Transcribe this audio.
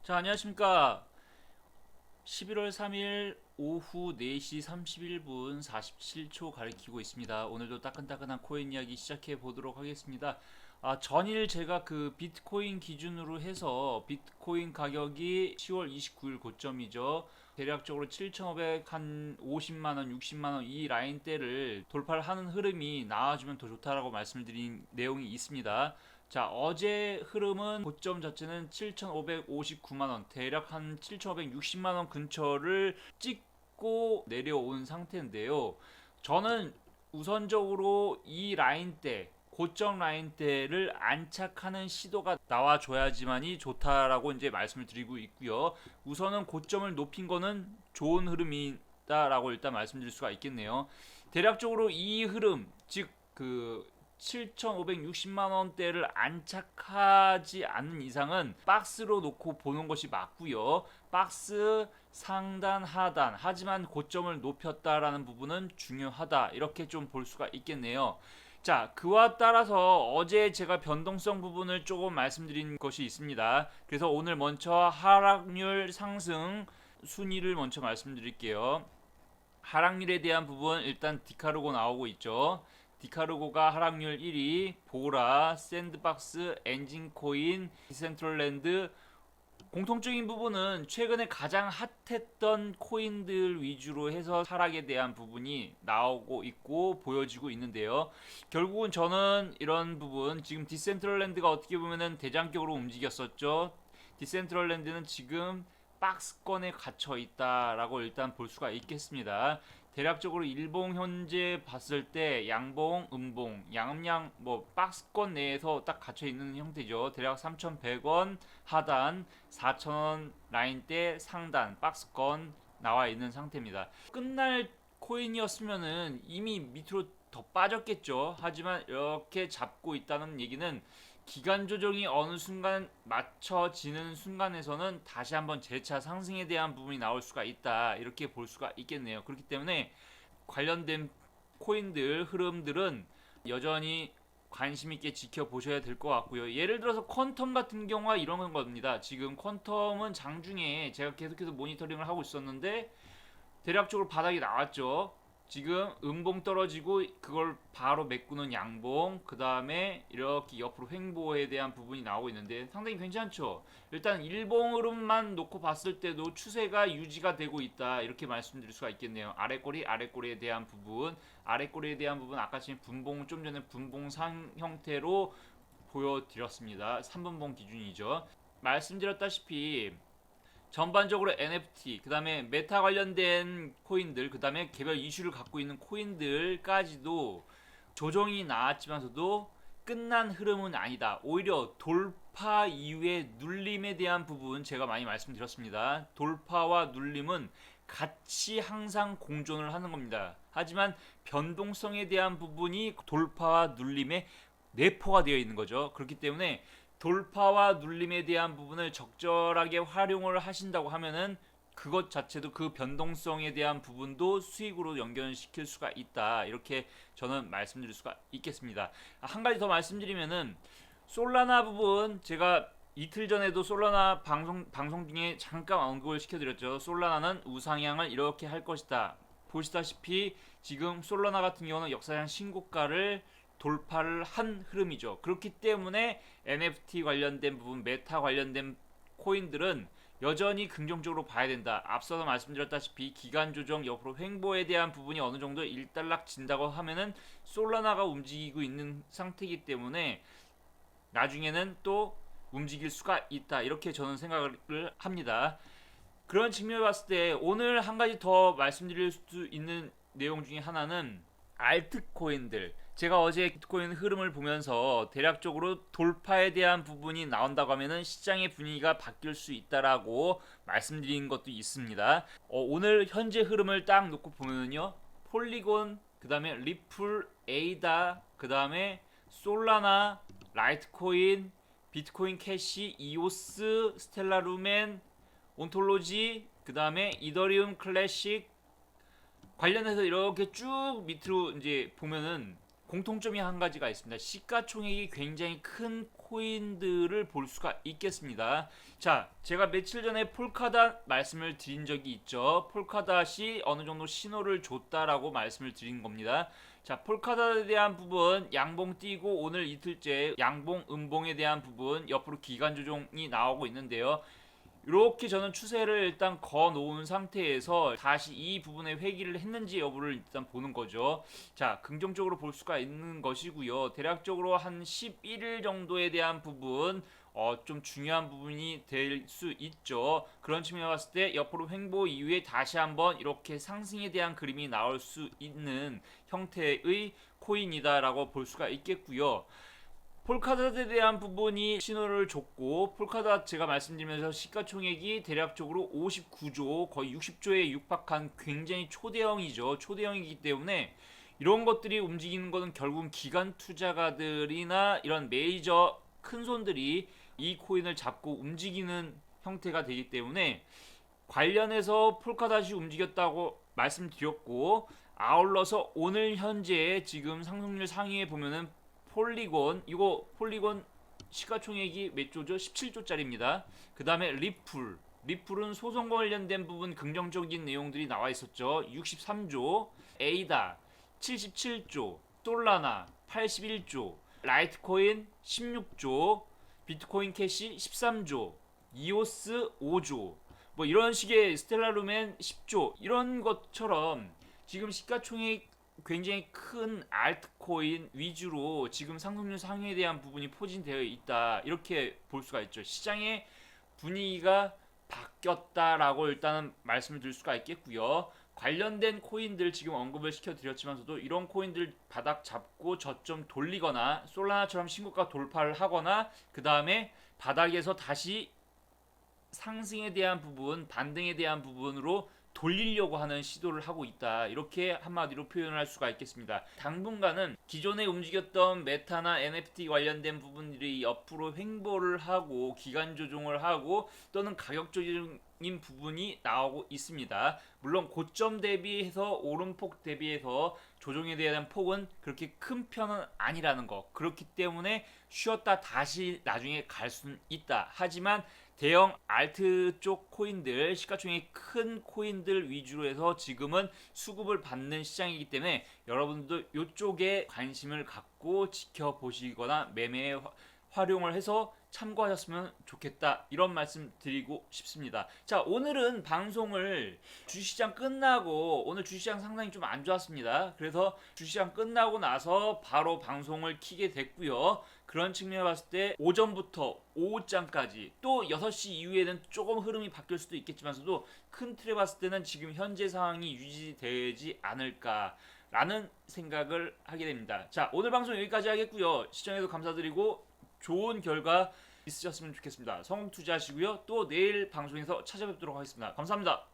자, 안녕하십니까. 11월 3일 오후 4시 31분 47초 가리키고 있습니다. 오늘도 따끈따끈한 코인 이야기 시작해 보도록 하겠습니다. 전일 제가 그 비트코인 기준으로 해서 비트코인 가격이 10월 29일 고점이죠. 대략적으로 7,500, 한 50만원, 60만원 이 라인대를 돌파를 하는 흐름이 나와주면 더 좋다라고 말씀을 드린 내용이 있습니다. 자, 어제 흐름은 고점 자체는 7,559만원, 대략 한 7,560만원 근처를 찍고 내려온 상태인데요. 저는 우선적으로 이 라인대, 고점 라인대를 안착하는 시도가 나와줘야지만이 좋다라고 이제 말씀을 드리고 있고요. 우선은 고점을 높인 거는 좋은 흐름이다라고 일단 말씀드릴 수가 있겠네요. 대략적으로 이 흐름, 즉 그 7,560만 원대를 안착하지 않는 이상은 박스로 놓고 보는 것이 맞고요. 박스 상단 하단, 하지만 고점을 높였다라는 부분은 중요하다, 이렇게 좀 볼 수가 있겠네요. 자, 그와 따라서 어제 제가 변동성 부분을 조금 말씀드린 것이 있습니다. 그래서 오늘 먼저 하락률 상승 순위를 먼저 말씀드릴게요. 하락률에 대한 부분 일단 디카르고 나오고 있죠. 디카르고가 하락률 1위, 보라, 샌드박스, 엔진코인, 디센트럴랜드. 공통적인 부분은 최근에 가장 핫했던 코인들 위주로 해서 하락에 대한 부분이 나오고 있고 보여지고 있는데요. 결국은 저는 이런 부분, 지금 디센트럴랜드가 어떻게 보면은 대장격으로 움직였었죠. 디센트럴랜드는 지금 박스권에 갇혀 있다라고 일단 볼 수가 있겠습니다. 대략적으로 일봉 현재 봤을 때 양봉, 음봉, 양음양 뭐 박스권 내에서 딱 갇혀 있는 형태죠. 대략 3,100원 하단, 4,000원 라인대 상단 박스권 나와 있는 상태입니다. 끝날 코인이었으면은 이미 밑으로 더 빠졌겠죠. 하지만 이렇게 잡고 있다는 얘기는 기간 조정이 어느 순간 맞춰지는 순간에서는 다시 한번 재차 상승에 대한 부분이 나올 수가 있다, 이렇게 볼 수가 있겠네요. 그렇기 때문에 관련된 코인들 흐름들은 여전히 관심 있게 지켜보셔야 될 것 같고요. 예를 들어서 퀀텀 같은 경우가 이런 겁니다. 지금 퀀텀은 장중에 제가 계속해서 모니터링을 하고 있었는데 대략적으로 바닥이 나왔죠. 지금 음봉 떨어지고 그걸 바로 메꾸는 양봉, 그 다음에 이렇게 옆으로 횡보에 대한 부분이 나오고 있는데 상당히 괜찮죠. 일단 일봉 흐름만 놓고 봤을 때도 추세가 유지가 되고 있다, 이렇게 말씀드릴 수가 있겠네요. 아랫꼬리에 대한 부분, 아랫꼬리에 대한 부분 아까 지금 분봉, 좀 전에 분봉상 형태로 보여드렸습니다. 3분봉 기준이죠. 말씀드렸다시피 전반적으로 NFT, 그 다음에 메타 관련된 코인들, 그 다음에 개별 이슈를 갖고 있는 코인들까지도 조정이 나왔지만서도 끝난 흐름은 아니다. 오히려 돌파 이후의 눌림에 대한 부분 제가 많이 말씀드렸습니다. 돌파와 눌림은 같이 항상 공존을 하는 겁니다. 하지만 변동성에 대한 부분이 돌파와 눌림의 내포가 되어 있는 거죠. 그렇기 때문에 돌파와 눌림에 대한 부분을 적절하게 활용을 하신다고 하면은 그것 자체도 그 변동성에 대한 부분도 수익으로 연결시킬 수가 있다, 이렇게 저는 말씀드릴 수가 있겠습니다. 한 가지 더 말씀드리면은 솔라나 부분, 제가 이틀 전에도 솔라나 방송 중에 잠깐 언급을 시켜드렸죠. 솔라나는 우상향을 이렇게 할 것이다. 보시다시피 지금 솔라나 같은 경우는 역사상 신고가를 돌파를 한 흐름이죠. 그렇기 때문에 NFT 관련된 부분, 메타 관련된 코인들은 여전히 긍정적으로 봐야 된다. 앞서서 말씀드렸다시피 기간 조정 옆으로 횡보에 대한 부분이 어느 정도 일단락 진다고 하면은 솔라나가 움직이고 있는 상태이기 때문에 나중에는 또 움직일 수가 있다, 이렇게 저는 생각을 합니다. 그런 측면을 봤을 때 오늘 한 가지 더 말씀드릴 수 있는 내용 중에 하나는 알트코인들. 제가 어제 비트코인 흐름을 보면서 대략적으로 돌파에 대한 부분이 나온다고 하면은 시장의 분위기가 바뀔 수 있다라고 말씀드린 것도 있습니다. 오늘 현재 흐름을 딱 놓고 보면은요, 폴리곤, 그 다음에 리플, 에이다, 그 다음에 솔라나, 라이트코인, 비트코인 캐시, 이오스, 스텔라 루멘, 온톨로지, 그 다음에 이더리움 클래식 관련해서 이렇게 쭉 밑으로 이제 보면은 공통점이 한 가지가 있습니다. 시가총액이 굉장히 큰 코인들을 볼 수가 있겠습니다. 자, 제가 며칠 전에 폴카닷 말씀을 드린 적이 있죠. 폴카닷이 어느 정도 신호를 줬다라고 말씀을 드린 겁니다. 자, 폴카닷에 대한 부분 양봉 띄고 오늘 이틀째 양봉 음봉에 대한 부분 옆으로 기간 조정이 나오고 있는데요. 이렇게 저는 추세를 일단 거 놓은 상태에서 다시 이 부분에 회귀를 했는지 여부를 일단 보는 거죠. 자, 긍정적으로 볼 수가 있는 것이고요. 대략적으로 한 11일 정도에 대한 부분 좀 중요한 부분이 될 수 있죠. 그런 측면에 봤을 때 옆으로 횡보 이후에 다시 한번 이렇게 상승에 대한 그림이 나올 수 있는 형태의 코인이다라고 볼 수가 있겠고요. 폴카닷에 대한 부분이 신호를 줬고, 폴카닷 제가 말씀드리면서 시가총액이 대략적으로 59조 거의 60조에 육박한 굉장히 초대형이죠. 초대형이기 때문에 이런 것들이 움직이는 것은 결국은 기관 투자가들이나 이런 메이저 큰 손들이 이 코인을 잡고 움직이는 형태가 되기 때문에 관련해서 폴카닷이 움직였다고 말씀드렸고, 아울러서 오늘 현재 지금 상승률 상위에 보면은 이거 폴리곤 시가총액이 몇 조죠? 17조짜리입니다. 그 다음에 리플은 소송 관련된 부분 긍정적인 내용들이 나와 있었죠. 63조, 에이다 77조, 솔라나 81조, 라이트코인 16조, 비트코인 캐시 13조, 이오스 5조, 뭐 이런 식의 스텔라루멘 10조, 이런 것처럼 지금 시가총액 굉장히 큰 알트코인 위주로 지금 상승률 상위에 대한 부분이 포진되어 있다, 이렇게 볼 수가 있죠. 시장의 분위기가 바뀌었다라고 일단은 말씀을 드릴 수가 있겠고요. 관련된 코인들 지금 언급을 시켜드렸지만서도 이런 코인들 바닥 잡고 저점 돌리거나 솔라나처럼 신고가 돌파를 하거나 그 다음에 바닥에서 다시 상승에 대한 부분, 반등에 대한 부분으로 돌리려고 하는 시도를 하고 있다, 이렇게 한마디로 표현을 할 수가 있겠습니다. 당분간은 기존에 움직였던 메타나 NFT 관련된 부분들이 옆으로 횡보를 하고 기간 조정을 하고 또는 가격적인 부분이 나오고 있습니다. 물론 고점 대비해서 오름폭 대비해서 조정에 대한 폭은 그렇게 큰 편은 아니라는 거, 그렇기 때문에 쉬었다 다시 나중에 갈 수는 있다. 하지만 대형 알트 쪽 코인들, 시가총액 큰 코인들 위주로 해서 지금은 수급을 받는 시장이기 때문에 여러분들도 이쪽에 관심을 갖고 지켜보시거나 매매에 활용을 해서 참고하셨으면 좋겠다, 이런 말씀 드리고 싶습니다. 자, 오늘은 방송을 주식시장 끝나고, 오늘 주식시장 상당히 좀 안 좋았습니다. 그래서 주식시장 끝나고 나서 바로 방송을 켜게 됐고요. 그런 측면에 봤을 때 오전부터 오후장까지 또 6시 이후에는 조금 흐름이 바뀔 수도 있겠지만서도 큰 틀에 봤을 때는 지금 현재 상황이 유지되지 않을까 라는 생각을 하게 됩니다. 자, 오늘 방송 여기까지 하겠고요. 시청해서 감사드리고 좋은 결과 있으셨으면 좋겠습니다. 성공 투자하시고요. 또 내일 방송에서 찾아뵙도록 하겠습니다. 감사합니다.